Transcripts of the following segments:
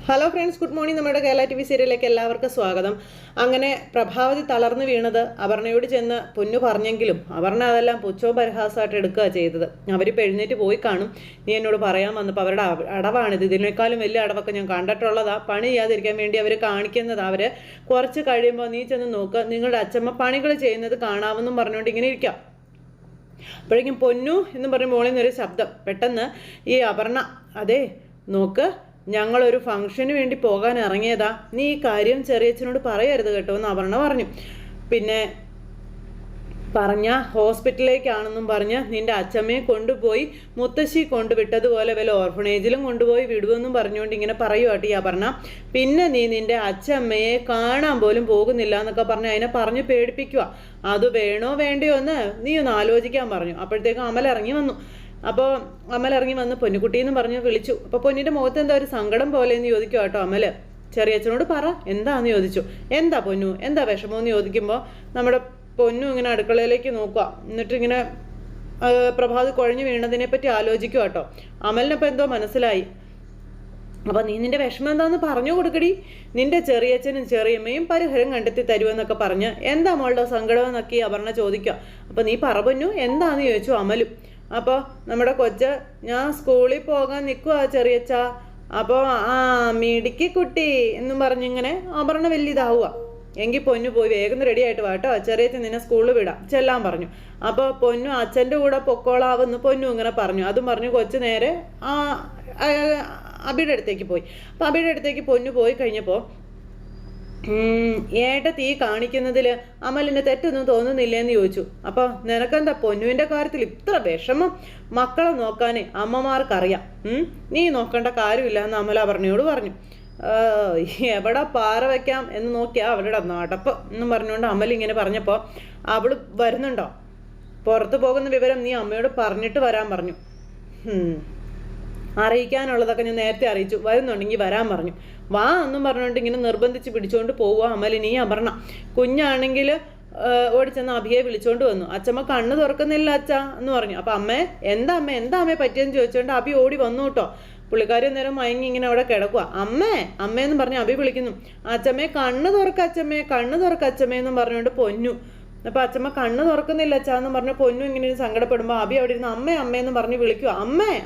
Hello friends, good morning. നമ്മുടെ Kerala TV സീരിയലിലേക്ക് എല്ലാവർക്കും സ്വാഗതം. അങ്ങനെ പ്രഭാവതി തളർന്നു വീണത് അപർണയോട് ചെന്ന് പൊന്നു പറഞ്ഞെങ്കിലും അപർണ അതെല്ലാം പുച്ഛവും പരിഹാസമായിട്ട് എടുക്കുക ചെയ്തത്. അവരിപ്പോൾ എഴുന്നേറ്റ് പോയി കാണും. നീ എന്നോട് പറയാൻ വന്നപ്പോൾ അവരുടെ അടവാണിത്, ഇതിനേക്കാളും വലിയ അടവൊക്കെ ഞാൻ കണ്ടിട്ടുള്ളതാ. പണി ചെയ്യാതിരിക്കാൻ വേണ്ടി അവർ കാണിക്കുന്നത്. അവർ കുറച്ച് കഴിയുമ്പോൾ നീ ചെന്ന് നോക്കുക, നിങ്ങളുടെ അച്ഛമ്മ പണികൾ ചെയ്യുന്നത് കാണാമെന്നും പറഞ്ഞുകൊണ്ട് ഇങ്ങനെ ഇരിക്കാം. അപ്പോഴേക്കും പൊന്നു എന്ന് പറഞ്ഞ് മോളിൽ നിന്നൊരു ശബ്ദം. പെട്ടെന്ന് ഈ അപർണ, അതെ നോക്ക്, ഞങ്ങളൊരു ഫംഗ്ഷന് വേണ്ടി പോകാൻ ഇറങ്ങിയതാ, നീ ഈ കാര്യം ചെറിയച്ഛനോട് പറയരുത് കേട്ടോ എന്ന് അപർണ പറഞ്ഞു. പിന്നെ പറഞ്ഞ ഹോസ്പിറ്റലിലേക്കാണെന്നും പറഞ്ഞ് നിന്റെ അച്ഛമ്മയെ കൊണ്ടുപോയി മുത്തശ്ശി കൊണ്ടുവിട്ടതുപോലെ വല്ല ഓർഫണേജിലും കൊണ്ടുപോയി വിടുമെന്നും പറഞ്ഞുകൊണ്ട് ഇങ്ങനെ പറയുവാട്ട് ഈ അപർണ. പിന്നെ നീ നിന്റെ അച്ഛമ്മയെ കാണാൻ പോലും പോകുന്നില്ല എന്നൊക്കെ പറഞ്ഞ് അതിനെ പറഞ്ഞ് പേടിപ്പിക്കുക. അത് വേണോ വേണ്ടയോ എന്ന് നീ ഒന്ന് ആലോചിക്കാൻ പറഞ്ഞു. അപ്പോഴത്തേക്കും അമൽ ഇറങ്ങി വന്നു. അപ്പോൾ അമൽ ഇറങ്ങി വന്ന് പൊന്നുകുട്ടിയെന്ന് പറഞ്ഞ് വിളിച്ചു. അപ്പോൾ പൊന്നിൻ്റെ മുഖത്ത് എന്താ ഒരു സങ്കടം പോലെ എന്ന് ചോദിക്കും കേട്ടോ അമൽ. ചെറിയച്ഛനോട് പറ എന്താന്ന് ചോദിച്ചു. എന്താ പൊന്നു, എന്താ വിഷമമെന്ന് ചോദിക്കുമ്പോൾ നമ്മുടെ പൊന്നു ഇങ്ങനെ അടുക്കളയിലേക്ക് നോക്കുക. എന്നിട്ട് ഇങ്ങനെ പ്രഭാത് കുഴഞ്ഞു വീണതിനെ പറ്റി ആലോചിക്കുക കേട്ടോ. അമലിനപ്പോൾ എന്തോ മനസ്സിലായി. അപ്പോൾ നീ നിന്റെ വിഷമം എന്താന്ന് പറഞ്ഞു കൊടുക്കടി, നിന്റെ ചെറിയച്ഛനും ചെറിയമ്മയും പരിഹാരം കണ്ടെത്തി തരുമെന്നൊക്കെ പറഞ്ഞ് എന്താ മോളുടെ സങ്കടം എന്നൊക്കെ അപർണ ചോദിക്കുക. അപ്പോൾ നീ പറ പൊന്നു എന്താന്ന് ചോദിച്ചു അമലും. അപ്പോൾ നമ്മുടെ കൊച്ച്, ഞാൻ സ്കൂളിൽ പോകാൻ നിൽക്കുക ചെറിയച്ഛ. അപ്പോൾ മിടുക്കി കുട്ടി എന്നും പറഞ്ഞിങ്ങനെ അപർണ വലിയ ഇതാവുക. എങ്കിൽ പൊന്നു പോയി വേഗം റെഡി ആയിട്ട് വാട്ടോ, ചെറിയച്ഛൻ നിന്നെ സ്കൂളിൽ വിടാം ചെല്ലാൻ പറഞ്ഞു. അപ്പോൾ പൊന്നു അച്ഛൻ്റെ കൂടെ പൊക്കോളാവെന്ന് പൊന്നു ഇങ്ങനെ പറഞ്ഞു. അതും പറഞ്ഞു കൊച്ച് നേരെ അബിയുടെ അടുത്തേക്ക് പോയി. അപ്പോൾ അബിയുടെ അടുത്തേക്ക് പൊന്നു പോയി കഴിഞ്ഞപ്പോൾ ഏട്ട തീ കാണിക്കുന്നതിൽ അമലിന് തെറ്റൊന്നും തോന്നുന്നില്ലേന്ന് ചോദിച്ചു. അപ്പോൾ നിനക്കെന്താ പൊന്നുവിൻ്റെ കാര്യത്തിൽ ഇത്ര വിഷമം? മക്കളെ നോക്കാൻ അമ്മമാർക്കറിയാം, നീ നോക്കേണ്ട കാര്യമില്ല എന്ന് അമല അപർണയോട് പറഞ്ഞു. എവിടെ പാറ വയ്ക്കാം എന്ന് നോക്കിയാ അവളുടെ നടപ്പ് എന്നും പറഞ്ഞുകൊണ്ട് അമൽ ഇങ്ങനെ പറഞ്ഞപ്പോൾ അവൾ വരുന്നുണ്ടോ, പുറത്തു പോകുന്ന വിവരം നീ അമ്മയോട് പറഞ്ഞിട്ട് വരാൻ പറഞ്ഞു. അറിയിക്കാനുള്ളതൊക്കെ ഞാൻ നേരത്തെ അറിയിച്ചു, വരുന്നുണ്ടെങ്കിൽ വരാൻ പറഞ്ഞു. വാ എന്നും പറഞ്ഞുകൊണ്ട് ഇങ്ങനെ നിർബന്ധിച്ച് പിടിച്ചുകൊണ്ട് പോവുക അമലിനി അപർണ. കുഞ്ഞാണെങ്കിൽ ഓടിച്ചെന്ന് അഭിയെ വിളിച്ചോണ്ട് വന്നു. അച്ഛമ്മ കണ്ണ് തുറക്കുന്നില്ല അച്ഛാ എന്ന് പറഞ്ഞു. അപ്പം എന്താ അമ്മേ പറ്റിയെന്ന് ചോദിച്ചുകൊണ്ട് അഭി ഓടി വന്നു കേട്ടോ. പുള്ളിക്കാരി നേരം മയങ്ങി ഇങ്ങനെ അവിടെ കിടക്കുക. അമ്മയെന്ന് പറഞ്ഞ് അഭി വിളിക്കുന്നു. അച്ഛമ്മയെ കണ്ണ് തുറക്ക അച്ഛമ്മയെന്നും പറഞ്ഞുകൊണ്ട് പൊന്നു. അപ്പോൾ അച്ഛമ്മ കണ്ണ് തുറക്കുന്നില്ല അച്ഛാന്ന് പറഞ്ഞ് പൊന്നു ഇങ്ങനെ സങ്കടപ്പെടുമ്പോൾ അഭി അവിടെ ഇരുന്ന് അമ്മയെന്ന് പറഞ്ഞ് വിളിക്കുക.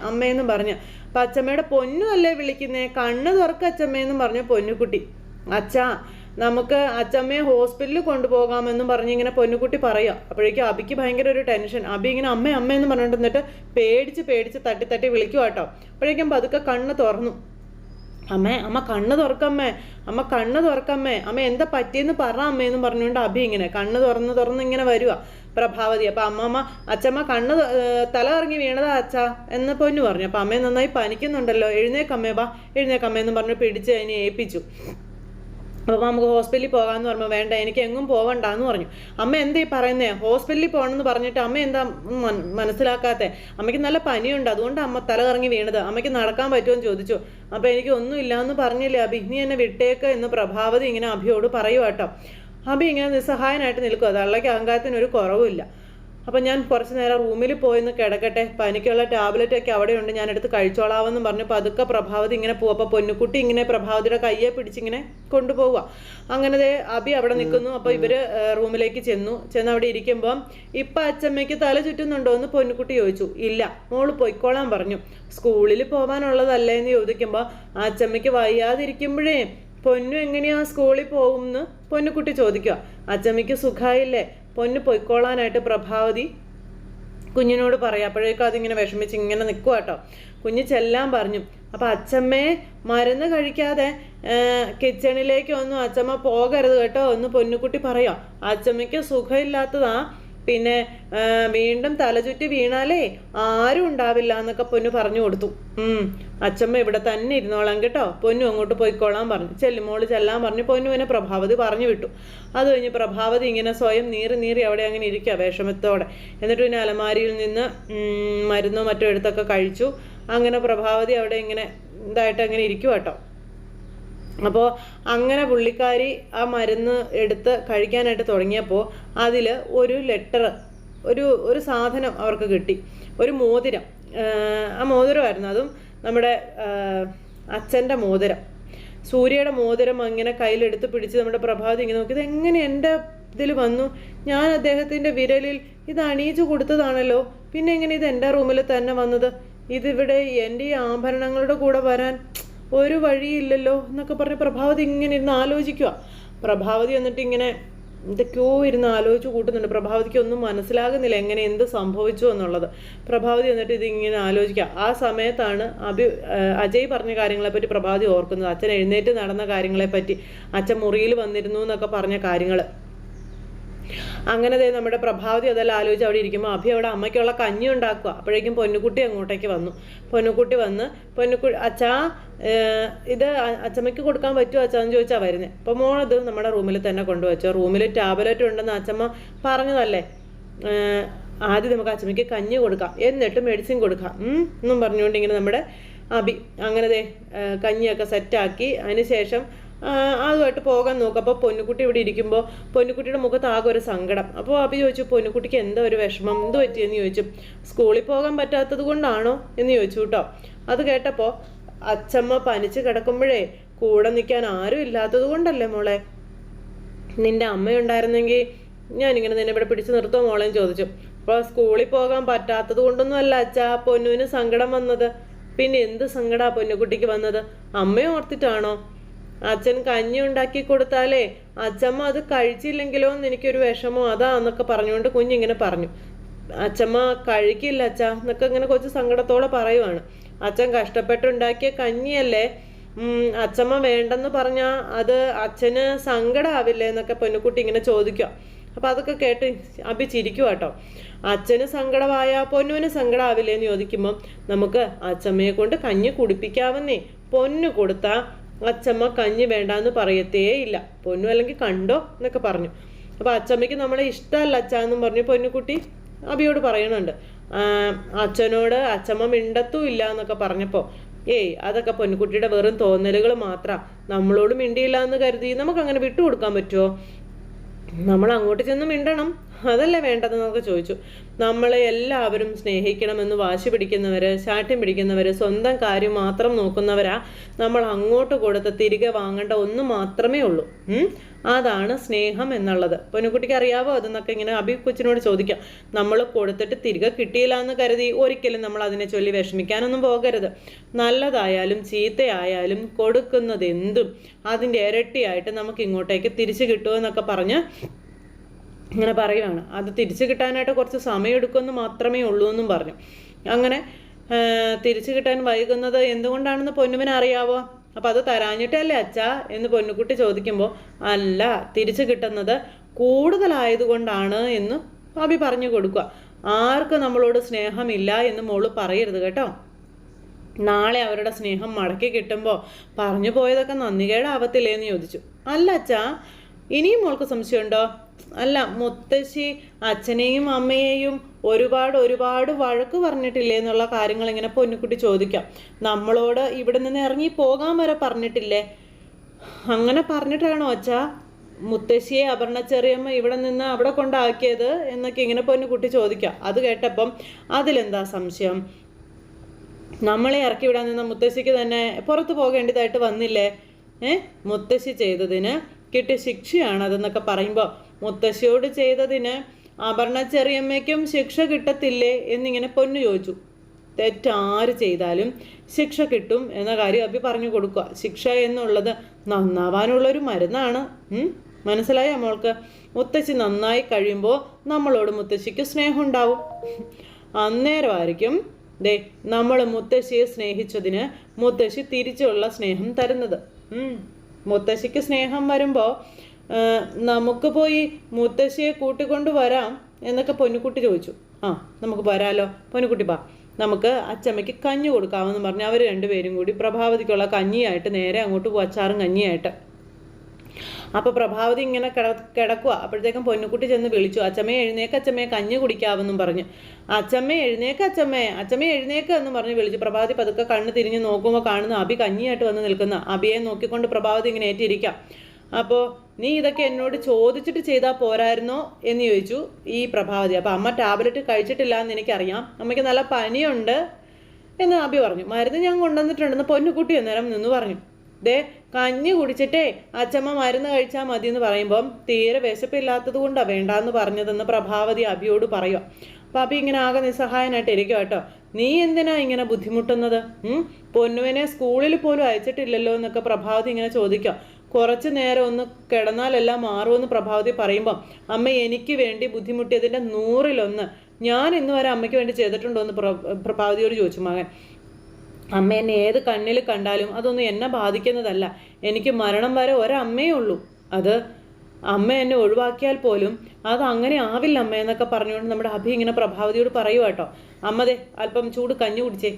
അമ്മയെന്നും പറഞ്ഞ്. അപ്പം അച്ഛമ്മയുടെ പൊന്നു അല്ലേ വിളിക്കുന്നേ, കണ്ണ് തുറക്ക അച്ഛമ്മയെന്നും പറഞ്ഞു പൊന്നുകുട്ടി. അച്ഛാ നമുക്ക് അച്ഛമ്മയെ ഹോസ്പിറ്റലിൽ കൊണ്ടുപോകാമെന്നും പറഞ്ഞ് ഇങ്ങനെ പൊന്നുകുട്ടി പറയുക. അപ്പോഴേക്കും അബിക്ക് ഭയങ്കര ഒരു ടെൻഷൻ. അബി ഇങ്ങനെ അമ്മയെന്ന് പറഞ്ഞിട്ട് എന്നിട്ട് പേടിച്ച് തട്ടി വിളിക്കുക കേട്ടോ. അപ്പോഴേക്കും പതുക്കെ കണ്ണ് തുറന്നു. അമ്മ കണ്ണ് തുറക്കമ്മേ, അമ്മ എന്താ പറ്റിയെന്ന് പറ അമ്മയെന്നും പറഞ്ഞുകൊണ്ട് അഭി ഇങ്ങനെ കണ്ണ് തുറന്ന് ഇങ്ങനെ വരുക പ്രഭാവതി. അപ്പം അച്ഛമ്മ കണ്ണ് തല ഇറങ്ങി വീണതാ അച്ഛാ എന്ന് പൊന്നു പറഞ്ഞു. അപ്പം അമ്മയെ നന്നായി പനിക്കുന്നുണ്ടല്ലോ, എഴുന്നേക്കമ്മയെന്നും പറഞ്ഞു പിടിച്ച് അതിനെ ഏൽപ്പിച്ചു. അപ്പോൾ നമുക്ക് ഹോസ്പിറ്റലിൽ പോകാമെന്ന് പറഞ്ഞു. വേണ്ട, എനിക്ക് എങ്ങും പോകണ്ടെന്ന് പറഞ്ഞു. അമ്മ എന്താ ഈ പറയുന്നേ, ഹോസ്പിറ്റലിൽ പോകണമെന്ന് പറഞ്ഞിട്ട് അമ്മ എന്താ മനസ്സിലാക്കാത്തേ? അമ്മയ്ക്ക് നല്ല പനിയുണ്ട്, അതുകൊണ്ട് അമ്മ തല കറങ്ങി വീണത്. അമ്മയ്ക്ക് നടക്കാൻ പറ്റുമെന്ന് ചോദിച്ചു. അപ്പോൾ എനിക്ക് ഒന്നും ഇല്ലയെന്ന് പറഞ്ഞില്ലേ അഭി, നീ എന്നെ വിട്ടേക്ക് എന്ന് പ്രഭാവതി ഇങ്ങനെ അഭിയോട് പറയുക കേട്ടോ. അഭി ഇങ്ങനെ നിസ്സഹായനായിട്ട് നിൽക്കുക. തള്ളയ്ക്ക് അഹങ്കാരത്തിന് ഒരു കുറവുമില്ല. അപ്പം ഞാൻ കുറച്ച് നേരം റൂമിൽ പോയിന്ന് കിടക്കട്ടെ, പനിക്കുള്ള ടാബ്ലറ്റൊക്കെ അവിടെയുണ്ട്, ഞാൻ എടുത്ത് കഴിച്ചോളാമെന്നും പറഞ്ഞു പതുക്കെ പ്രഭാവതി ഇങ്ങനെ പോകും. അപ്പോൾ പൊന്നുകുട്ടി ഇങ്ങനെ പ്രഭാവതിയുടെ കയ്യെ പിടിച്ചിങ്ങനെ കൊണ്ടുപോവുക. അങ്ങനെ അബി അവിടെ നിൽക്കുന്നു. അപ്പോൾ ഇവർ റൂമിലേക്ക് ചെന്ന് അവിടെ ഇരിക്കുമ്പം ഇപ്പം അച്ഛമ്മയ്ക്ക് തല ചുറ്റുന്നുണ്ടോ എന്ന് പൊന്നുകുട്ടി ചോദിച്ചു. ഇല്ല, മോള് പൊയ്ക്കോളാൻ പറഞ്ഞു. സ്കൂളിൽ പോകാനുള്ളതല്ലേ എന്ന് ചോദിക്കുമ്പോൾ അച്ഛമ്മയ്ക്ക് വയ്യാതിരിക്കുമ്പോഴേ പൊന്നു എങ്ങനെയാ സ്കൂളിൽ പോകുമെന്ന് പൊന്നുകുട്ടി ചോദിക്കുക. അച്ഛമ്മയ്ക്ക് സുഖമായില്ലേ, പൊന്നു പൊയ്ക്കോളാനായിട്ട് പ്രഭാവതി കുഞ്ഞിനോട് പറയാം. അപ്പോഴേക്കും അതിങ്ങനെ വിഷമിച്ച് ഇങ്ങനെ നിൽക്കുക കേട്ടോ. കുഞ്ഞ് ചെല്ലാൻ പറഞ്ഞു. അപ്പം അച്ഛമ്മയെ മരുന്ന് കഴിക്കാതെ കിച്ചണിലേക്കൊന്നും അച്ഛമ്മ പോകരുത് കേട്ടോ എന്ന് പൊന്നുകുട്ടി പറയാം. അച്ഛമ്മയ്ക്ക് സുഖമില്ലാത്തതാ, പിന്നെ വീണ്ടും തലചുറ്റി വീണാലേ ആരും ഉണ്ടാവില്ല എന്നൊക്കെ പൊന്നു പറഞ്ഞു കൊടുത്തു. അച്ഛമ്മ ഇവിടെ തന്നെ ഇരുന്നോളാം കേട്ടോ, പൊന്നു അങ്ങോട്ട് പോയിക്കോളാൻ പറഞ്ഞു. മോള് ചെല്ലാൻ പറഞ്ഞു. പൊന്നുവിനെ പ്രഭാവതി പറഞ്ഞു വിട്ടു. അത് കഴിഞ്ഞ് പ്രഭാവതി ഇങ്ങനെ സ്വയം നീറി അവിടെ അങ്ങനെ ഇരിക്കുക വിഷമത്തോടെ. എന്നിട്ട് പിന്നെ അലമാരിയിൽ നിന്ന് മരുന്നോ മറ്റോ എടുത്തൊക്കെ കഴിച്ചു. അങ്ങനെ പ്രഭാവതി അവിടെ ഇങ്ങനെ ഇതായിട്ട് അങ്ങനെ ഇരിക്കുക കേട്ടോ. അപ്പോൾ അങ്ങനെ പുള്ളിക്കാരി ആ മരുന്ന് എടുത്ത് കഴിക്കാനായിട്ട് തുടങ്ങിയപ്പോൾ അതിൽ ഒരു ലെറ്റർ, ഒരു സാധനം അവർക്ക് കിട്ടി, ഒരു മോതിരം. ആ മോതിരമായിരുന്നു, അതും നമ്മുടെ അച്ഛൻ്റെ മോതിരം. സൂര്യയുടെ മോതിരം ഇങ്ങനെ കയ്യിലെടുത്ത് പിടിച്ച് നമ്മുടെ പ്രഭാവതി ഇങ്ങനെ നോക്കി, ഇതെങ്ങനെ എൻ്റെ ഇതിൽ വന്നു? ഞാൻ അദ്ദേഹത്തിൻ്റെ വിരലിൽ ഇത് അണിയിച്ചു കൊടുത്തതാണല്ലോ, പിന്നെ എങ്ങനെ ഇത് എൻ്റെ റൂമിൽ തന്നെ വന്നത്? ഇതിവിടെ എൻ്റെ ഈ ആഭരണങ്ങളുടെ കൂടെ വരാൻ ഒരു വഴിയില്ലല്ലോ എന്നൊക്കെ പറഞ്ഞ് പ്രഭാവതി ഇങ്ങനെ ഇരുന്ന് ആലോചിക്കുക. പ്രഭാവതി എന്നിട്ട് ഇങ്ങനെ എന്തൊക്കെയോ ഇരുന്ന് ആലോചിച്ച് കൂട്ടുന്നുണ്ട്. പ്രഭാവതിക്ക് ഒന്നും മനസ്സിലാകുന്നില്ല എങ്ങനെ എന്ത് സംഭവിച്ചു എന്നുള്ളത്. പ്രഭാവതി എന്നിട്ട് ഇതിങ്ങനെ ആലോചിക്കുക. ആ സമയത്താണ് അജയ് പറഞ്ഞ കാര്യങ്ങളെപ്പറ്റി പ്രഭാവതി ഓർക്കുന്നത്. അച്ഛൻ എഴുന്നേറ്റ് നടന്ന കാര്യങ്ങളെപ്പറ്റി, അച്ഛൻ മുറിയിൽ വന്നിരുന്നു എന്നൊക്കെ പറഞ്ഞ കാര്യങ്ങൾ. അങ്ങനെ നമ്മുടെ പ്രഭാവതി അതെല്ലാം ആലോചിച്ച് അവിടെ ഇരിക്കുമ്പോൾ അഭി അവിടെ അമ്മയ്ക്കുള്ള കഞ്ഞി ഉണ്ടാക്കുക. അപ്പോഴേക്കും പൊന്നുകുട്ടി അങ്ങോട്ടേക്ക് വന്നു. പൊന്നുകുട്ടി വന്ന് അച്ഛാ ഇത് അച്ചമ്മയ്ക്ക് കൊടുക്കാൻ പറ്റുമോ അച്ഛാന്ന് ചോദിച്ചാൽ വരുന്നത്. അപ്പോൾ മോളത് നമ്മുടെ റൂമിൽ തന്നെ കൊണ്ടുവച്ചോ, റൂമിൽ ടാബ്ലറ്റ് ഉണ്ടെന്ന് അച്ഛമ്മ പറഞ്ഞതല്ലേ, ആദ്യം നമുക്ക് അച്ചമ്മയ്ക്ക് കഞ്ഞി കൊടുക്കാം എന്നിട്ട് മെഡിസിൻ കൊടുക്കാം എന്നും പറഞ്ഞുകൊണ്ട് ഇങ്ങനെ നമ്മുടെ അഭി അങ്ങനെ കഞ്ഞിയൊക്കെ സെറ്റാക്കി അതിന് ശേഷം അതുമായിട്ട് പോകാൻ നോക്കും. അപ്പോൾ പൊന്നുകുട്ടി ഇവിടെ ഇരിക്കുമ്പോൾ പൊന്നുകുട്ടിയുടെ മുഖത്ത് ആകെ ഒരു സങ്കടം. അപ്പോൾ അഭി ചോദിച്ചു, പൊന്നുകുട്ടിക്ക് എന്താ ഒരു വിഷമം, എന്ത് പറ്റിയെന്ന് ചോദിച്ചു. സ്കൂളിൽ പോകാൻ പറ്റാത്തത് കൊണ്ടാണോ എന്ന് ചോദിച്ചു കേട്ടോ. അത് കേട്ടപ്പോൾ അച്ചമ്മ പനിച്ച് കിടക്കുമ്പോഴേ കൂടെ നിൽക്കാൻ ആരും ഇല്ലാത്തത് കൊണ്ടല്ലേ മോളെ, നിന്റെ അമ്മയുണ്ടായിരുന്നെങ്കിൽ ഞാനിങ്ങനെ നിന്നെ ഇവിടെ പിടിച്ചു നിർത്തുമോ മോളെന്ന് ചോദിച്ചു. അപ്പോൾ സ്കൂളിൽ പോകാൻ പറ്റാത്തത് കൊണ്ടൊന്നും അല്ല അച്ഛാ പൊന്നുവിന് സങ്കടം വന്നത്. പിന്നെ എന്ത് സങ്കടാ പൊന്നുകുട്ടിക്ക് വന്നത്? അമ്മയെ ഓർത്തിട്ടാണോ? അച്ഛൻ കഞ്ഞി ഉണ്ടാക്കി കൊടുത്താലേ അച്ചമ്മ അത് കഴിച്ചില്ലെങ്കിലോ എന്ന് എനിക്കൊരു വിഷമോ അതാന്നൊക്കെ പറഞ്ഞുകൊണ്ട് കുഞ്ഞിങ്ങനെ പറഞ്ഞു. അച്ചമ്മ കഴിക്കില്ല അച്ഛാ എന്നൊക്കെ ഇങ്ങനെ കൊച്ചു സങ്കടത്തോടെ പറയുവാണ്. അച്ഛൻ കഷ്ടപ്പെട്ടുണ്ടാക്കിയ കഞ്ഞിയല്ലേ, അച്ചമ്മ വേണ്ടെന്ന് പറഞ്ഞാൽ അത് അച്ഛന് സങ്കടമാവില്ലേ എന്നൊക്കെ പൊന്നുകുട്ടി ഇങ്ങനെ ചോദിക്കുക. അപ്പം അതൊക്കെ കേട്ട് അഭി ചിരിക്കുക കേട്ടോ. അച്ഛന് സങ്കടമായ പൊന്നുവിന് സങ്കടമാവില്ലേ എന്ന് ചോദിക്കുമ്പം നമുക്ക് അച്ചമ്മയെ കൊണ്ട് കഞ്ഞി കുടിപ്പിക്കാവുന്നേ, പൊന്നു കൊടുത്താൽ അച്ചമ്മ കഞ്ഞി വേണ്ടാന്ന് പറയത്തേ ഇല്ല, പൊന്നു അല്ലെങ്കിൽ കണ്ടോ എന്നൊക്കെ പറഞ്ഞു. അപ്പോൾ അച്ചമ്മയ്ക്ക് നമ്മളെ ഇഷ്ടമല്ല അച്ഛാന്നും പറഞ്ഞു പൊന്നുകുട്ടി അഭിയോട് പറയണുണ്ട്. അച്ഛനോട് അച്ചമ്മ മിണ്ടത്തും ഇല്ല എന്നൊക്കെ പറഞ്ഞപ്പോൾ അതൊക്കെ പൊന്നുകുട്ടിയുടെ വെറും തോന്നലുകൾ മാത്രം, നമ്മളോട് മിണ്ടിയില്ല എന്ന് കരുതി നമുക്കങ്ങനെ വിട്ടുകൊടുക്കാൻ പറ്റുമോ? നമ്മൾ അങ്ങോട്ട് ചെന്ന് മിണ്ടണം, അതല്ലേ വേണ്ടതെന്നൊക്കെ ചോദിച്ചു. നമ്മളെ എല്ലാവരും സ്നേഹിക്കണമെന്ന് വാശി പിടിക്കുന്നവർ, ശാഠ്യം പിടിക്കുന്നവർ, സ്വന്തം കാര്യം മാത്രം നോക്കുന്നവരാ നമ്മൾ അങ്ങോട്ട് കൊടുത്ത് തിരികെ വാങ്ങേണ്ട ഒന്ന് മാത്രമേ ഉള്ളൂ. അതാണ് സ്നേഹം എന്നുള്ളത്. പൊന്നുകുട്ടിക്ക് അറിയാവോ അതെന്നൊക്കെ ഇങ്ങനെ അഭി കൊച്ചിനോട് ചോദിക്കാം. നമ്മൾ കൊടുത്തിട്ട് തിരികെ കിട്ടിയില്ല എന്ന് കരുതി ഒരിക്കലും നമ്മൾ അതിനെ ചൊല്ലി വിഷമിക്കാനൊന്നും പോകരുത്. നല്ലതായാലും ചീത്തയായാലും കൊടുക്കുന്നത് എന്തും അതിൻ്റെ ഇരട്ടിയായിട്ട് നമുക്ക് ഇങ്ങോട്ടേക്ക് തിരിച്ചു കിട്ടുമെന്നൊക്കെ പറഞ്ഞ് ഇങ്ങനെ പറയുവാണ്. അത് തിരിച്ചു കിട്ടാനായിട്ട് കുറച്ച് സമയം എടുക്കുമെന്ന് മാത്രമേ ഉള്ളൂ എന്നും പറഞ്ഞു. അങ്ങനെ തിരിച്ചു കിട്ടാൻ വൈകുന്നത് എന്തുകൊണ്ടാണെന്ന് പൊന്നുവിന് അറിയാവോ? അപ്പം അത് തരാഞ്ഞിട്ടല്ലേ അച്ഛാ എന്ന് പൊന്നുകുട്ടി ചോദിക്കുമ്പോൾ അല്ല, തിരിച്ചു കിട്ടുന്നത് കൂടുതലായതുകൊണ്ടാണ് എന്ന് അഭി പറഞ്ഞു കൊടുക്കുക. ആർക്കും നമ്മളോട് സ്നേഹമില്ല എന്ന് മോള് പറയരുത് കേട്ടോ. നാളെ അവരുടെ സ്നേഹം മടക്കി കിട്ടുമ്പോൾ പറഞ്ഞു പോയതൊക്കെ നന്ദികേടാവത്തില്ലേ എന്ന് ചോദിച്ചു. അല്ല അച്ഛാ, ഇനിയും മോൾക്ക് സംശയമുണ്ടോ? അല്ല, മുത്തശ്ശി അച്ഛനെയും അമ്മയെയും ഒരുപാട് വഴക്ക് പറഞ്ഞിട്ടില്ലേ എന്നുള്ള കാര്യങ്ങൾ ഇങ്ങനെ പൊന്നുകുട്ടി ചോദിക്കാം. നമ്മളോട് ഇവിടെ നിന്ന് ഇറങ്ങി പോകാൻ വരെ പറഞ്ഞിട്ടില്ലേ? അങ്ങനെ പറഞ്ഞിട്ടാണോ അച്ഛാ മുത്തശ്ശിയെ അപർണ ചെറിയമ്മ ഇവിടെ നിന്ന് അവിടെ കൊണ്ടാക്കിയത് എന്നൊക്കെ ഇങ്ങനെ പൊന്നുകുട്ടി ചോദിക്കാം. അത് കേട്ടപ്പം അതിലെന്താ സംശയം? നമ്മളെ ഇറക്കി വിടാൻ നിന്ന മുത്തശ്ശിക്ക് തന്നെ പുറത്തു പോകേണ്ടതായിട്ട് വന്നില്ലേ? മുത്തശ്ശി ചെയ്തതിന് കിട്ടിയ ശിക്ഷയാണ് അതെന്നൊക്കെ പറയുമ്പോൾ മുത്തശ്ശിയോട് ചെയ്തതിന് അപർണ ചെറിയമ്മയ്ക്കും ശിക്ഷ കിട്ടത്തില്ലേ എന്നിങ്ങനെ പൊന്നു ചോദിച്ചു. തെറ്റാര് ചെയ്താലും ശിക്ഷ കിട്ടും എന്ന കാര്യം അഭി പറഞ്ഞു കൊടുക്കുക. ശിക്ഷ എന്നുള്ളത് നന്നാവാനുള്ളൊരു മരുന്നാണ്. മനസ്സിലായോ മോൾക്ക്? മുത്തശ്ശി നന്നായി കഴിയുമ്പോൾ നമ്മളോട് മുത്തശ്ശിക്ക് സ്നേഹം ഉണ്ടാവും. അന്നേരമായിരിക്കും നമ്മൾ മുത്തശ്ശിയെ സ്നേഹിച്ചതിന് മുത്തശ്ശി തിരിച്ചുള്ള സ്നേഹം തരുന്നത്. മുത്തശ്ശിക്ക് സ്നേഹം വരുമ്പോൾ നമുക്ക് പോയി മുത്തശ്ശിയെ കൂട്ടിക്കൊണ്ട് വരാം എന്നൊക്കെ പൊന്നുകുട്ടി ചോദിച്ചു. നമുക്ക് വരാലോ പൊന്നുകുട്ടി, നമുക്ക് അച്ചമ്മയ്ക്ക് കഞ്ഞി കൊടുക്കാമെന്ന് പറഞ്ഞ് അവർ രണ്ടുപേരും കൂടി പ്രഭാവതിക്കുള്ള കഞ്ഞിയായിട്ട് നേരെ അങ്ങോട്ട് പോകും, അച്ചാറും കഞ്ഞിയായിട്ട്. അപ്പോൾ പ്രഭാവതി ഇങ്ങനെ കിടക്കുക. അപ്പോഴത്തേക്കും പൊന്നുകുട്ടി ചെന്ന് വിളിച്ചു, അച്ചമ്മയെ എഴുന്നേക്ക്, അച്ചമ്മയെ കഞ്ഞി കുടിക്കാമെന്നും പറഞ്ഞു. അച്ചമ്മയെ എഴുന്നേക്ക്, അച്ചമ്മയെ എഴുന്നേക്ക് എന്ന് പറഞ്ഞ് വിളിച്ചു. പ്രഭാവതി പതുക്കെ കണ്ണ് തിരിഞ്ഞ് നോക്കുമ്പോൾ കാണുന്ന അഭി കഞ്ഞിയായിട്ട് വന്ന് നിൽക്കുന്ന. അഭിയെ നോക്കിക്കൊണ്ട് പ്രഭാവതി ഇങ്ങനെ ഏറ്റിരിക്കാം. അപ്പോൾ നീ ഇതൊക്കെ എന്നോട് ചോദിച്ചിട്ട് ചെയ്താൽ പോരായിരുന്നോ എന്ന് ചോദിച്ചു ഈ പ്രഭാവതി. അപ്പോൾ അമ്മ ടാബ്ലറ്റ് കഴിച്ചിട്ടില്ല എന്ന് എനിക്കറിയാം, അമ്മയ്ക്ക് നല്ല പനിയുണ്ട് എന്ന് അഭി പറഞ്ഞു. മരുന്ന് ഞാൻ കൊണ്ടുവന്നിട്ടുണ്ടെന്ന് പൊന്നുകുട്ടി അന്നേരം നിന്ന് പറഞ്ഞു. ദേ കഞ്ഞി കുടിച്ചിട്ടേ അച്ചമ്മ മരുന്ന് കഴിച്ചാൽ മതി എന്ന് പറയുമ്പം തീരെ വിശപ്പില്ലാത്തത് കൊണ്ടാണ് വേണ്ടാന്ന് പറഞ്ഞതെന്ന് പ്രഭാവതി അബിയോട് പറയുക. അപ്പം അബി ഇങ്ങനെ ആകെ നിസ്സഹായനായിട്ട് ഇരിക്കുക കേട്ടോ. നീ എന്തിനാ ഇങ്ങനെ ബുദ്ധിമുട്ടുന്നത്? പൊന്നുവിനെ സ്കൂളിൽ പോലും അയച്ചിട്ടില്ലല്ലോ എന്നൊക്കെ പ്രഭാവതി ഇങ്ങനെ ചോദിക്കുക. കുറച്ച് നേരം ഒന്ന് കിടന്നാലെല്ലാം മാറുമെന്ന് പ്രഭാവതി പറയുമ്പം അമ്മ എനിക്ക് വേണ്ടി ബുദ്ധിമുട്ടിയതിൻ്റെ 100-1 ഞാൻ ഇന്ന് വരെ അമ്മയ്ക്ക് വേണ്ടി ചെയ്തിട്ടുണ്ടോ എന്ന് പ്രഭാവതിയോട് ചോദിച്ചു മകൻ. അമ്മ എന്നെ ഏത് കണ്ണിൽ കണ്ടാലും അതൊന്നും എന്നെ ബാധിക്കുന്നതല്ല. എനിക്ക് മരണം വരെ ഒരമ്മയേ ഉള്ളൂ. അത് അമ്മ എന്നെ ഒഴിവാക്കിയാൽ പോലും അത് അങ്ങനെ ആവില്ല അമ്മ എന്നൊക്കെ പറഞ്ഞുകൊണ്ട് നമ്മുടെ അഭി ഇങ്ങനെ പ്രഭാവതിയോട് പറയുക കേട്ടോ. അമ്മതേ അല്പം ചൂട് കഞ്ഞി കുടിച്ചേ,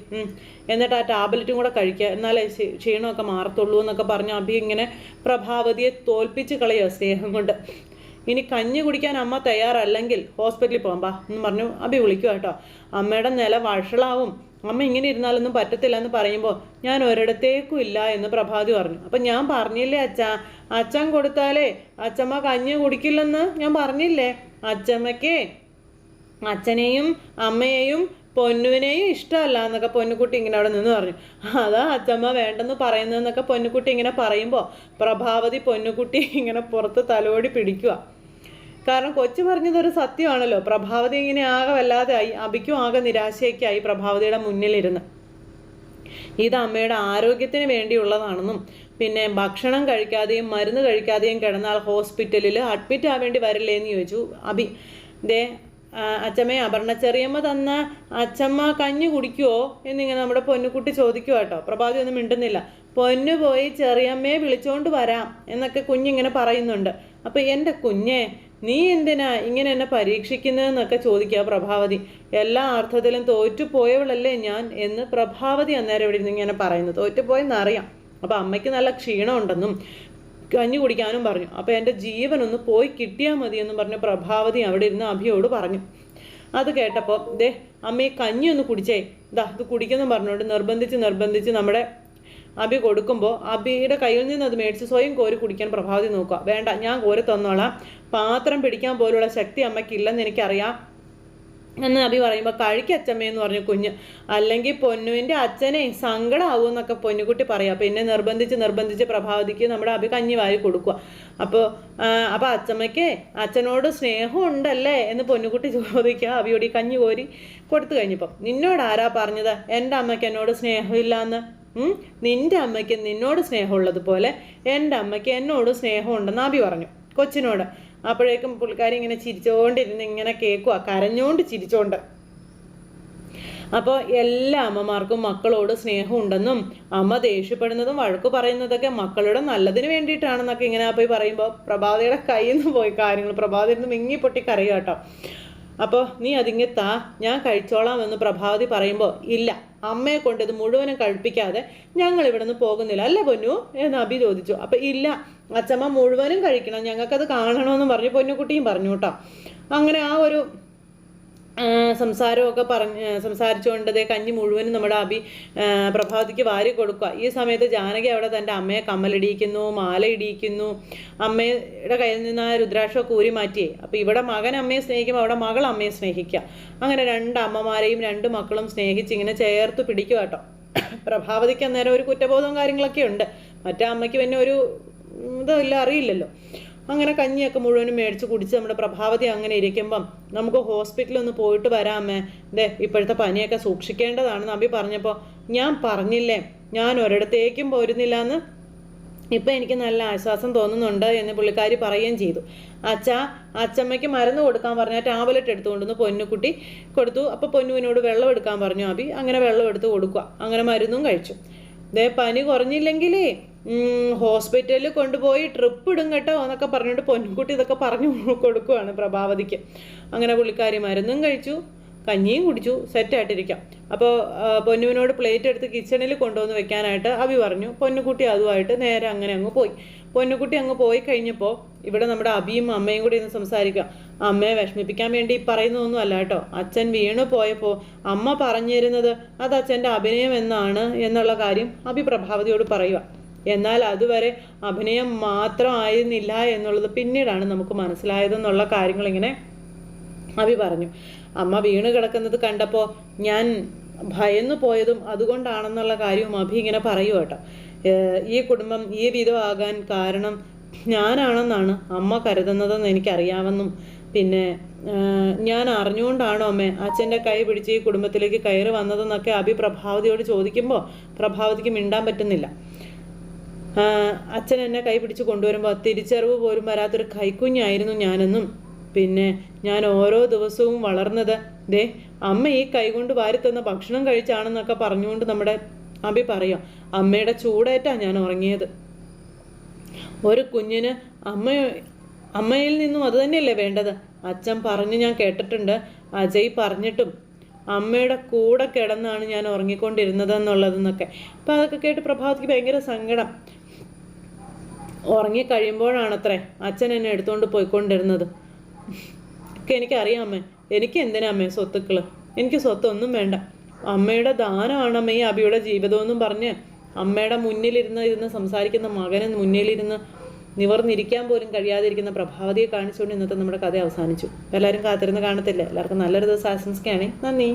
എന്നിട്ട് ആ ടാബ്ലറ്റും കൂടെ കഴിക്കുക, എന്നാലേ ക്ഷീണമൊക്കെ മാറത്തുള്ളൂ എന്നൊക്കെ പറഞ്ഞ് അഭി ഇങ്ങനെ പ്രഭാവതിയെ തോൽപ്പിച്ച് കളയുക സ്നേഹം കൊണ്ട്. ഇനി കഞ്ഞി കുടിക്കാൻ അമ്മ തയ്യാറല്ലെങ്കിൽ ഹോസ്പിറ്റലിൽ പോകാം ബാ എന്ന് പറഞ്ഞു അഭി വിളിക്കുക കേട്ടോ. അമ്മയുടെ നില വഷളാവും, അമ്മ ഇങ്ങനെ ഇരുന്നാലൊന്നും പറ്റത്തില്ല എന്ന് പറയുമ്പോൾ ഞാൻ ഒരിടത്തേക്കും ഇല്ല എന്ന് പ്രഭാതി പറഞ്ഞു. അപ്പം ഞാൻ പറഞ്ഞില്ലേ അച്ഛൻ കൊടുത്താലേ അച്ഛമ്മ കഞ്ഞി കുടിക്കില്ലെന്ന് ഞാൻ പറഞ്ഞില്ലേ. അച്ഛമ്മയ്ക്ക് അച്ഛനെയും അമ്മയെയും പൊന്നുവിനെയും ഇഷ്ടമല്ല എന്നൊക്കെ പൊന്നുകുട്ടി ഇങ്ങനെ അവിടെ നിന്ന് പറഞ്ഞു. അതാ അച്ഛമ്മ വേണ്ടെന്ന് പറയുന്നതെന്നൊക്കെ പൊന്നുകുട്ടി ഇങ്ങനെ പറയുമ്പോൾ പ്രഭാവതി പൊന്നുകുട്ടി ഇങ്ങനെ പുറത്ത് തലോടി പിടിക്കുക. കാരണം കൊച്ചു പറഞ്ഞതൊരു സത്യമാണല്ലോ. പ്രഭാവതി ഇങ്ങനെ ആകെ വല്ലാതെ ആയി. അബിക്കും ആകെ നിരാശയൊക്കെ ആയി പ്രഭാവതിയുടെ മുന്നിലിരുന്ന്. ഇത് അമ്മയുടെ ആരോഗ്യത്തിന് വേണ്ടിയുള്ളതാണെന്നും പിന്നെ ഭക്ഷണം കഴിക്കാതെയും മരുന്ന് കഴിക്കാതെയും കിടന്നാൽ ഹോസ്പിറ്റലിൽ അഡ്മിറ്റ് ആവേണ്ടി വരില്ലേ എന്ന് ചോദിച്ചു അബി. ദേ അച്ഛമ്മയെ അപർണ ചെറിയമ്മ തന്ന അച്ഛമ്മ കഞ്ഞി കുടിക്കുമോ എന്നിങ്ങനെ നമ്മുടെ പൊന്നുകുട്ടി ചോദിക്കുക കേട്ടോ. പ്രഭാതി ഒന്നും മിണ്ടുന്നില്ല. പൊന്നു പോയി ചെറിയമ്മയെ വിളിച്ചോണ്ട് വരാം എന്നൊക്കെ കുഞ്ഞിങ്ങനെ പറയുന്നുണ്ട്. അപ്പം എൻ്റെ കുഞ്ഞെ നീ എന്തിനാ ഇങ്ങനെ എന്നെ പരീക്ഷിക്കുന്നതെന്നൊക്കെ ചോദിക്കുക പ്രഭാവതി. എല്ലാ അർത്ഥത്തിലും തോറ്റുപോയവളല്ലേ ഞാൻ എന്ന് പ്രഭാവതി അന്നേരം ഇവിടെ ഇരുന്ന് ഇങ്ങനെ പറയുന്നു. തോറ്റുപോയെന്നറിയാം. അപ്പം അമ്മയ്ക്ക് നല്ല ക്ഷീണമുണ്ടെന്നും കഞ്ഞി കുടിക്കാനും പറഞ്ഞു. അപ്പോൾ എൻ്റെ ജീവനൊന്ന് പോയി കിട്ടിയാൽ മതിയെന്നും പറഞ്ഞ് പ്രഭാവതി അവിടെ ഇരുന്ന് അഭിയോട് പറഞ്ഞു. അത് കേട്ടപ്പോൾ ദേ അമ്മ ഈ കഞ്ഞി ഒന്ന് കുടിച്ചേ, ഇതാ ഇത് കുടിക്കുന്നു പറഞ്ഞുകൊണ്ട് നിർബന്ധിച്ച് നമ്മുടെ അബി കൊടുക്കുമ്പോൾ അബിയുടെ കയ്യിൽ നിന്ന് അത് മേടിച്ച് സ്വയം കോരി കുടിക്കാൻ പ്രഭാവതി നോക്കുക. വേണ്ട, ഞാൻ കോരി തന്നോളാം, പാത്രം പിടിക്കാൻ പോലുള്ള ശക്തി അമ്മയ്ക്കില്ലെന്ന് എനിക്കറിയാം എന്ന് അബി പറയുമ്പോൾ കഴിക്കച്ചമ്മയെന്ന് പറഞ്ഞു കുഞ്ഞ്. അല്ലെങ്കിൽ പൊന്നുവിൻ്റെ അച്ഛനെ സങ്കടമാവും എന്നൊക്കെ പൊന്നുകുട്ടി പറയാം. പിന്നെ നിർബന്ധിച്ച് പ്രഭാവതിക്ക് നമ്മുടെ അബി കഞ്ഞി വാരി കൊടുക്കുക. അപ്പോൾ അച്ചമ്മയ്ക്ക് അച്ഛനോട് സ്നേഹം ഉണ്ടല്ലേ എന്ന് പൊന്നുകുട്ടി ചോദിക്കുക അബിയോട് ഈ കഞ്ഞി കോരി കൊടുത്തു കഴിഞ്ഞപ്പം. നിന്നോട് ആരാ പറഞ്ഞത് എൻ്റെ അമ്മയ്ക്ക് എന്നോട് സ്നേഹമില്ലാന്ന്? നിൻ്റെ അമ്മയ്ക്ക് നിന്നോട് സ്നേഹമുള്ളതുപോലെ എൻ്റെ അമ്മയ്ക്ക് എന്നോട് സ്നേഹമുണ്ടെന്ന് അബി പറഞ്ഞു കൊച്ചിനോട്. അപ്പോഴേക്കും പുള്ളിക്കാരി ഇങ്ങനെ ചിരിച്ചോണ്ടിരുന്ന് ഇങ്ങനെ കേൾക്കുക, കരഞ്ഞോണ്ട് ചിരിച്ചോണ്ട്. അപ്പോൾ എല്ലാ അമ്മമാർക്കും മക്കളോട് സ്നേഹമുണ്ടെന്നും അമ്മ ദേഷ്യപ്പെടുന്നതും വഴക്ക് പറയുന്നതൊക്കെ മക്കളുടെ നല്ലതിന് വേണ്ടിയിട്ടാണെന്നൊക്കെ ഇങ്ങനെ പോയി പറയുമ്പോൾ പ്രഭാതിയുടെ കയ്യിൽ നിന്ന് പോയി കാര്യങ്ങൾ. പ്രഭാതി ഇരുന്ന് മിങ്ങിപ്പൊട്ടി കരയുക കേട്ടോ. അപ്പോൾ നീ അതിങ്ങ് താ, ഞാൻ കഴിച്ചോളാം എന്ന് പ്രഭാവതി പറയുമ്പോൾ ഇല്ല, അമ്മയെ കൊണ്ട് ഇത് മുഴുവനും കഴിപ്പിക്കാതെ ഞങ്ങൾ ഇവിടെ നിന്ന് പോകുന്നില്ല അല്ലേ പൊന്നു എന്ന് അബി ചോദിച്ചു. അപ്പം ഇല്ല, അച്ചമ്മ മുഴുവനും കഴിക്കണം, ഞങ്ങൾക്കത് കാണണമെന്ന് പറഞ്ഞ് പൊന്നുകുട്ടിയും പറഞ്ഞു കേട്ടോ. അങ്ങനെ ആ ഒരു സംസാരമൊക്കെ സംസാരിച്ചുകൊണ്ട് കഞ്ഞി മുഴുവനും നമ്മുടെ അബി പ്രഭാവതിക്ക് വാരി കൊടുക്കുക. ഈ സമയത്ത് ജാനകി അവിടെ തൻ്റെ അമ്മയെ കമ്മലിടിയിക്കുന്നു, മാല ഇടിയിക്കുന്നു. അമ്മയുടെ കയ്യിൽ നിന്ന് ആ രുദ്രാക്ഷമൊക്കെ ഊരി മാറ്റിയേ. അപ്പോൾ ഇവിടെ മകൻ അമ്മയെ സ്നേഹിക്കുമ്പോൾ അവിടെ മകൾ അമ്മയെ സ്നേഹിക്കുക. അങ്ങനെ 2 അമ്മമാരെയും 2 മക്കളും സ്നേഹിച്ച് ഇങ്ങനെ ചേർത്ത് പിടിക്കുക കേട്ടോ. പ്രഭാവതിക്ക് അന്നേരം ഒരു കുറ്റബോധവും കാര്യങ്ങളൊക്കെ ഉണ്ട്. മറ്റേ അമ്മയ്ക്ക് പിന്നെ ഒരു ഇതല്ല, അറിയില്ലല്ലോ. അങ്ങനെ കഞ്ഞിയൊക്കെ മുഴുവനും മേടിച്ച് കുടിച്ച് നമ്മുടെ പ്രഭാവതി അങ്ങനെ ഇരിക്കുമ്പം നമുക്ക് ഹോസ്പിറ്റലിൽ ഒന്ന് പോയിട്ട് വരാമേ, ഇപ്പോഴത്തെ പനിയൊക്കെ സൂക്ഷിക്കേണ്ടതാണെന്ന് അബി പറഞ്ഞപ്പോൾ ഞാൻ പറഞ്ഞില്ലേ ഞാൻ ഒരിടത്തേക്കും പോരുന്നില്ല എന്ന്. ഇപ്പം എനിക്ക് നല്ല ആശ്വാസം തോന്നുന്നുണ്ട് എന്ന് പുള്ളിക്കാരി പറയുകയും ചെയ്തു. അച്ചമ്മയ്ക്ക് മരുന്ന് കൊടുക്കാൻ പറഞ്ഞാൽ ടാബ്ലറ്റ് എടുത്തുകൊണ്ടുവന്ന് പൊന്നുകുട്ടി കൊടുത്തു. അപ്പോൾ പൊന്നുവിനോട് വെള്ളം എടുക്കാൻ പറഞ്ഞു അബി. അങ്ങനെ വെള്ളം എടുത്ത് കൊടുക്കുക. അങ്ങനെ മരുന്നും കഴിച്ചു. പനി കുറഞ്ഞില്ലെങ്കിലേ ഹോസ്പിറ്റലിൽ കൊണ്ടുപോയി ട്രിപ്പ് ഇടും കേട്ടോ എന്നൊക്കെ പറഞ്ഞിട്ട് പൊന്നുകുട്ടി ഇതൊക്കെ പറഞ്ഞു കൊടുക്കുവാണ് പ്രഭാവതിക്ക്. അങ്ങനെ പുള്ളിക്കാരി മരുന്നും കഴിച്ചു, കഞ്ഞിയും കുടിച്ചു, സെറ്റായിട്ടിരിക്കാം. അപ്പോൾ പൊന്നുവിനോട് പ്ലേറ്റ് എടുത്ത് കിച്ചണിൽ കൊണ്ടുവന്ന് വെക്കാനായിട്ട് അബി പറഞ്ഞു. പൊന്നുകുട്ടി അതുമായിട്ട് നേരെ അങ്ങനെ അങ്ങ് പോയി. പൊന്നുകുട്ടി അങ്ങ് പോയി കഴിഞ്ഞപ്പോൾ ഇവിടെ നമ്മുടെ അബിയും അമ്മയും കൂടി ഇന്ന് സംസാരിക്കുക. അമ്മയെ വിഷമിപ്പിക്കാൻ വേണ്ടി പറയുന്നതൊന്നും അല്ല കേട്ടോ. അച്ഛൻ വീണു പോയപ്പോൾ അമ്മ പറഞ്ഞിരുന്നത് അത് അച്ഛൻ്റെ അഭിനയം എന്നാണ് എന്നുള്ള കാര്യം അബി പ്രഭാവതിയോട് പറയുക. എന്നാൽ അതുവരെ അഭിനയം മാത്രമായിരുന്നില്ല എന്നുള്ളത് പിന്നീടാണ് നമുക്ക് മനസ്സിലായതെന്നുള്ള കാര്യങ്ങളിങ്ങനെ അബി പറഞ്ഞു. അമ്മ വീണ് കിടക്കുന്നത് കണ്ടപ്പോൾ ഞാൻ ഭയന്നു പോയതും അതുകൊണ്ടാണെന്നുള്ള കാര്യവും അഭി ഇങ്ങനെ പറയൂ കേട്ടോ. ഈ കുടുംബം ഈ വിധമാകാൻ കാരണം ഞാനാണെന്നാണ് അമ്മ കരുതുന്നതെന്ന് എനിക്കറിയാമെന്നും പിന്നെ ഞാൻ അറിഞ്ഞുകൊണ്ടാണോ അമ്മേ അച്ഛൻ്റെ കൈ പിടിച്ച് ഈ കുടുംബത്തിലേക്ക് കയറി വന്നതെന്നൊക്കെ അഭി പ്രഭാവതിയോട് ചോദിക്കുമ്പോൾ പ്രഭാവതിക്ക് മിണ്ടാൻ പറ്റുന്നില്ല. അച്ഛൻ എന്നെ കൈ പിടിച്ച് കൊണ്ടുവരുമ്പോൾ തിരിച്ചറിവ് പോലും വരാത്തൊരു കൈക്കുഞ്ഞായിരുന്നു ഞാനെന്നും പിന്നെ ഞാൻ ഓരോ ദിവസവും വളർന്നത് അമ്മ ഈ കൈകൊണ്ട് വാരിത്തന്ന ഭക്ഷണം കഴിച്ചാണെന്നൊക്കെ പറഞ്ഞുകൊണ്ട് നമ്മുടെ അഭി പറയും. അമ്മയുടെ ചൂടേറ്റാ ഞാൻ ഉറങ്ങിയത്. ഒരു കുഞ്ഞിന് അമ്മയിൽ നിന്നും അത് തന്നെയല്ലേ വേണ്ടത്. അച്ഛൻ പറഞ്ഞു ഞാൻ കേട്ടിട്ടുണ്ട്. അജയ് പറഞ്ഞിട്ടും അമ്മയുടെ കൂടെ കിടന്നാണ് ഞാൻ ഉറങ്ങിക്കൊണ്ടിരുന്നത് എന്നുള്ളതെന്നൊക്കെ. അപ്പം അതൊക്കെ കേട്ട് പ്രഭാവതിക്ക് ഭയങ്കര സങ്കടം. ഉറങ്ങിക്കഴിയുമ്പോഴാണത്രേ അച്ഛൻ എന്നെ എടുത്തുകൊണ്ട് പോയിക്കൊണ്ടിരുന്നത്. ഒക്കെ എനിക്കറിയാം അമ്മേ. എനിക്ക് എന്തിനാ അമ്മേ സ്വത്തുക്കൾ? എനിക്ക് സ്വത്തൊന്നും വേണ്ട. അമ്മയുടെ ദാനമാണ് അമ്മ ഈ അഭിയുടെ ജീവിതമെന്നും പറഞ്ഞ് അമ്മയുടെ മുന്നിലിരുന്ന് സംസാരിക്കുന്ന മകന് മുന്നിലിരുന്ന് നിവർന്നിരിക്കാൻ പോലും കഴിയാതിരിക്കുന്ന പ്രഭാവതിയെ കാണിച്ചുകൊണ്ട് ഇന്നത്തെ നമ്മുടെ കഥ അവസാനിച്ചു. എല്ലാവരും കാത്തിരുന്ന് കാണത്തില്ലേ? എല്ലാവർക്കും നല്ലൊരു ദിവസം ആശംസിക്കുകയാണേ. നന്ദി.